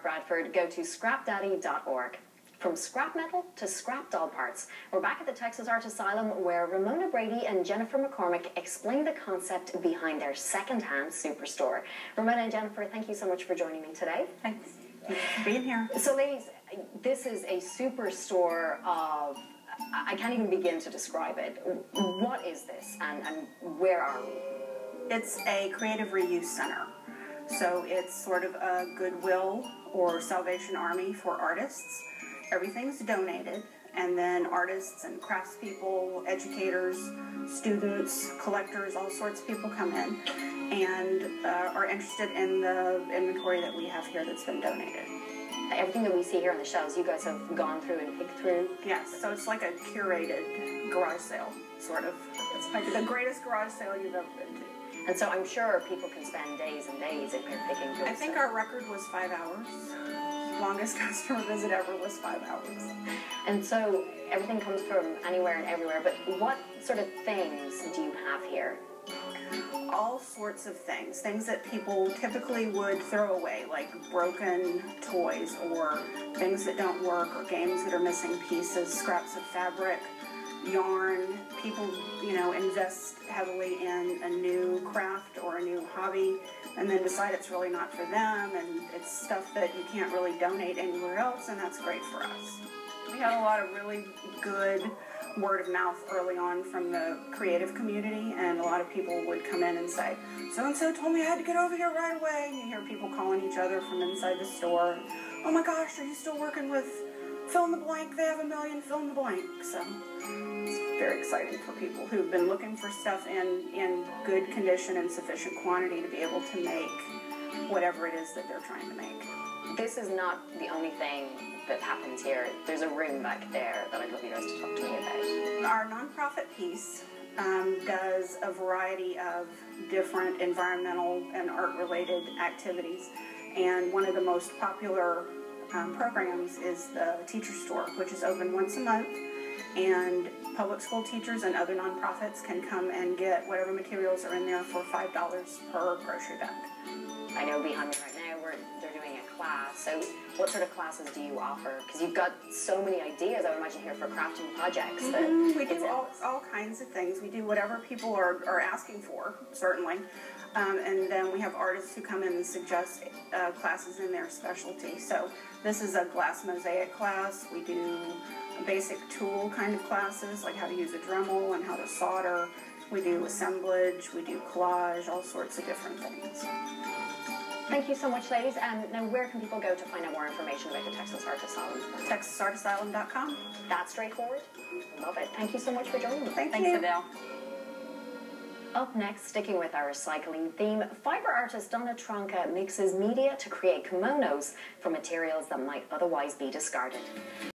Bradford, go to scrapdaddy.org. From scrap metal to scrap doll parts, we're back at the Texas Art Asylum where Ramona Brady and Jennifer McCormick explain the concept behind their second-hand superstore. Ramona and Jennifer, thank you so much for joining me today. Thanks for being here. So ladies, this is a superstore of, I can't even begin to describe it. What is this and where are we? It's a creative reuse center. So it's sort of a Goodwill or Salvation Army for artists. Everything's donated, and then artists and craftspeople, educators, students, collectors, all sorts of people come in and are interested in the inventory that we have here that's been donated. Everything that we see here on the shelves, you guys have gone through and picked through? Yes, so it's like a curated garage sale, sort of. It's like the greatest garage sale you've ever been to. And so I'm sure people can spend days and days if they're picking through. I think our record was 5 hours. Longest customer visit ever was 5 hours. And so everything comes from anywhere and everywhere, but what sort of things do you have here? All sorts of things. Things that people typically would throw away, like broken toys or things that don't work or games that are missing pieces, scraps of fabric, yarn. People, invest heavily in a new craft or a new hobby and then decide it's really not for them, and it's stuff that you can't really donate anywhere else, and that's great for us. We had a lot of really good word of mouth early on from the creative community, and a lot of people would come in and say, so-and-so told me I had to get over here right away. And you hear people calling each other from inside the store. Oh my gosh, are you still working with fill in the blank? They have 1 million, fill in the blank. So it's very exciting for people who've been looking for stuff in good condition and sufficient quantity to be able to make whatever it is that they're trying to make. This is not the only thing that happens here. There's a room back there that I'd love you guys to talk to me about. Our nonprofit piece does a variety of different environmental and art-related activities, and one of the most popular programs is the Teacher Store, which is open once a month, and public school teachers and other nonprofits can come and get whatever materials are in there for $5 per grocery bag. I know behind me right now they're doing a class, so what sort of classes do you offer? Because you've got so many ideas, I would imagine, here for crafting projects. We do all kinds of things. We do whatever people are asking for, certainly. And then we have artists who come in and suggest classes in their specialty. So this is a glass mosaic class. We do basic tool kind of classes, like how to use a Dremel and how to solder. We do assemblage, we do collage, all sorts of different things. Thank you so much, ladies. Now, where can people go to find out more information about the Texas Art Asylum? TexasArtAsylum.com. That's straightforward. Love it. Thank you so much for joining me. Thanks, Adele. Up next, sticking with our recycling theme, fiber artist Donna Tronka mixes media to create kimonos from materials that might otherwise be discarded.